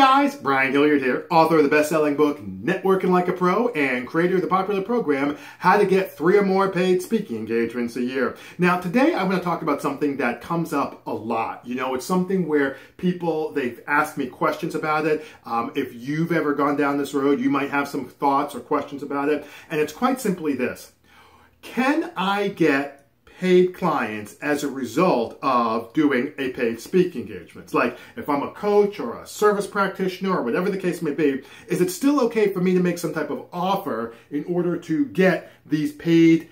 guys, Brian Hilliard here, author of the best-selling book, Networking Like a Pro, and creator of the popular program, How to Get 3 or More Paid Speaking Engagements a Year. Now, today I'm going to talk about something that comes up a lot. You know, it's something where people, they've asked me questions about it. If you've ever gone down this road, you might have some thoughts or questions about it. And it's quite simply this. Can I get paid clients as a result of doing a paid speaking engagement? Like if I'm a coach or a service practitioner or whatever the case may be, is it still okay for me to make some type of offer in order to get these paid,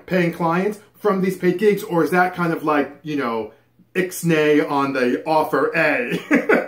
paying clients from these paid gigs? Or is that kind of like, ixnay on the offer A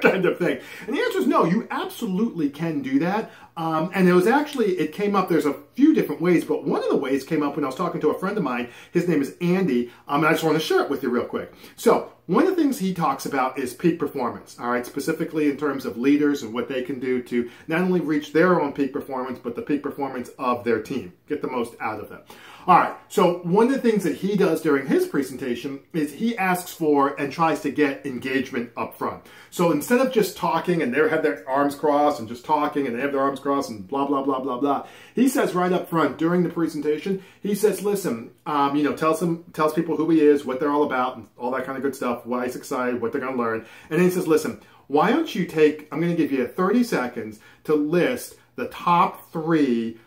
kind of thing? And the answer is no, you absolutely can do that. And it came up, there's a few different ways, but one of the ways came up when I was talking to a friend of mine. His name is Andy, and I just want to share it with you real quick. So one of the things he talks about is peak performance, all right, specifically in terms of leaders and what they can do to not only reach their own peak performance, but the peak performance of their team, get the most out of them. All right, so one of the things that he does during his presentation is he asks for and tries to get engagement up front. So instead of just talking and they have their arms crossed and just talking and they have their arms crossed and blah, blah, blah, blah, blah, he says right up front during the presentation, he says, listen, tells people who he is, what they're all about, and all that kind of good stuff, why he's excited, what they're going to learn. And then he says, listen, why don't you I'm going to give you 30 seconds to list the top 3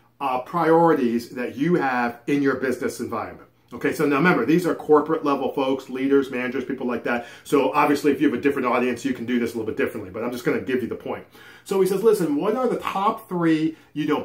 priorities that you have in your business environment. Okay, so now remember, these are corporate level folks, leaders, managers, people like that. So obviously if you have a different audience, you can do this a little bit differently, but I'm just going to give you the point. So he says, listen, what are the top 3,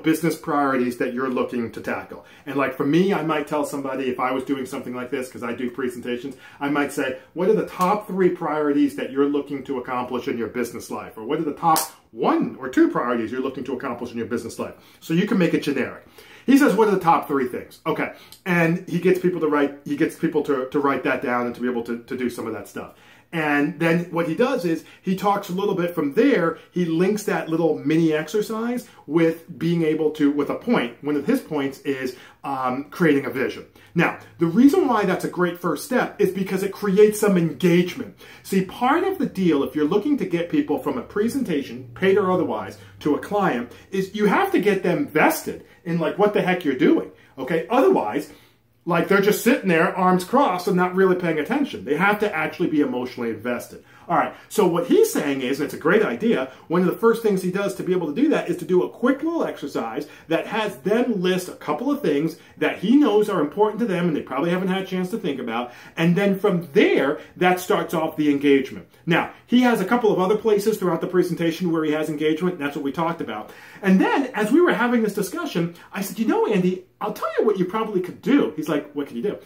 business priorities that you're looking to tackle? And like for me, I might tell somebody, if I was doing something like this, because I do presentations, I might say, what are the top 3 priorities that you're looking to accomplish in your business life? Or what are the top 1 or 2 priorities you're looking to accomplish in your business life? So you can make it generic. He says, what are the top 3 things? Okay. And he gets people to write that down and to be able to do some of that stuff. And then what he does is he talks a little bit from there. He links that little mini exercise with being able to, with a point. One of his points is creating a vision. Now, the reason why that's a great first step is because it creates some engagement. See, part of the deal, if you're looking to get people from a presentation, paid or otherwise, to a client, is you have to get them vested in like what the heck you're doing. Okay, otherwise, like they're just sitting there, arms crossed, and not really paying attention. They have to actually be emotionally invested. All right, so what he's saying is, and it's a great idea, one of the first things he does to be able to do that is to do a quick little exercise that has them list a couple of things that he knows are important to them and they probably haven't had a chance to think about. And then from there, that starts off the engagement. Now, he has a couple of other places throughout the presentation where he has engagement, and that's what we talked about. And then, as we were having this discussion, I said, Andy, I'll tell you what you probably could do. He's like, what can you do?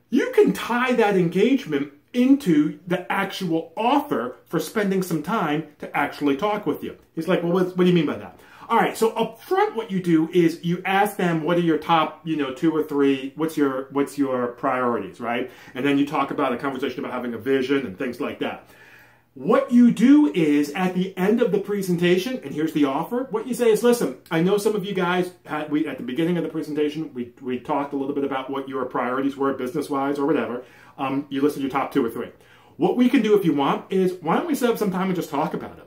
You can tie that engagement into the actual offer for spending some time to actually talk with you. He's like, well, what do you mean by that? All right, so up front, what you do is you ask them, what are your top, 2 or 3, what's your priorities, right? And then you talk about a conversation about having a vision and things like that. What you do is, at the end of the presentation, and here's the offer, what you say is, listen, I know some of you guys, at the beginning of the presentation, we talked a little bit about what your priorities were business-wise or whatever. You listed your top 2 or 3. What we can do if you want is, why don't we set up some time and just talk about it?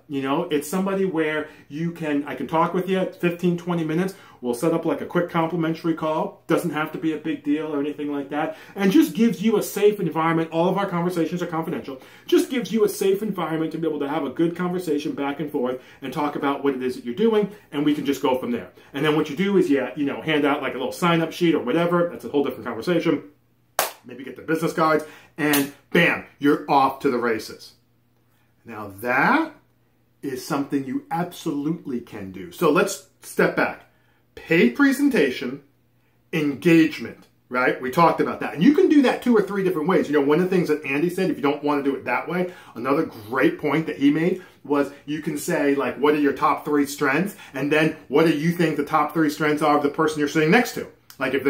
It's somebody where I can talk with you 15, 20 minutes. We'll set up like a quick complimentary call. Doesn't have to be a big deal or anything like that. And just gives you a safe environment. All of our conversations are confidential. Just gives you a safe environment to be able to have a good conversation back and forth and talk about what it is that you're doing. And we can just go from there. And then what you do is, hand out like a little sign-up sheet or whatever. That's a whole different conversation. Maybe get the business cards, and bam, you're off to the races. Now that is something you absolutely can do. So let's step back. Paid presentation, engagement, right? We talked about that. And you can do that 2 or 3 different ways. One of the things that Andy said, if you don't want to do it that way, another great point that he made was you can say, like, what are your top 3 strengths? And then what do you think the top 3 strengths are of the person you're sitting next to? Like if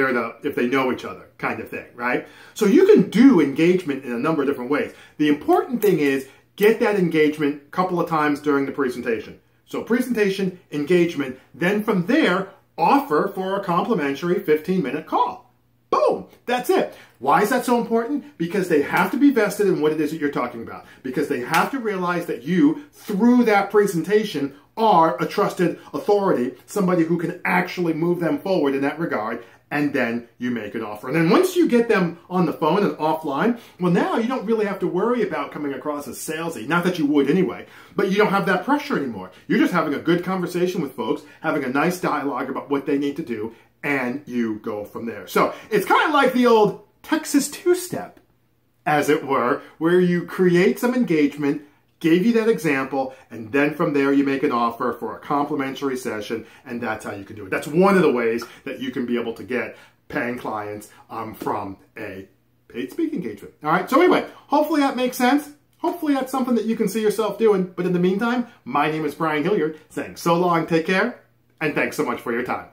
they know each other kind of thing, right? So you can do engagement in a number of different ways. The important thing is get that engagement a couple of times during the presentation. So presentation, engagement, then from there, offer for a complimentary 15-minute call. Boom. boom, that's it. Why is that so important? Because they have to be vested in what it is that you're talking about. Because they have to realize that you, through that presentation, are a trusted authority, somebody who can actually move them forward in that regard, and then you make an offer. And then once you get them on the phone and offline, well, now you don't really have to worry about coming across as salesy. Not that you would anyway, but you don't have that pressure anymore. You're just having a good conversation with folks, having a nice dialogue about what they need to do, and you go from there. So it's kind of like the old Texas two-step, as it were, where you create some engagement, gave you that example, and then from there you make an offer for a complimentary session, and that's how you can do it. That's one of the ways that you can be able to get paying clients from a paid speaking engagement. All right, so anyway, hopefully that makes sense. Hopefully that's something that you can see yourself doing. But in the meantime, my name is Brian Hilliard, saying so long, take care, and thanks so much for your time.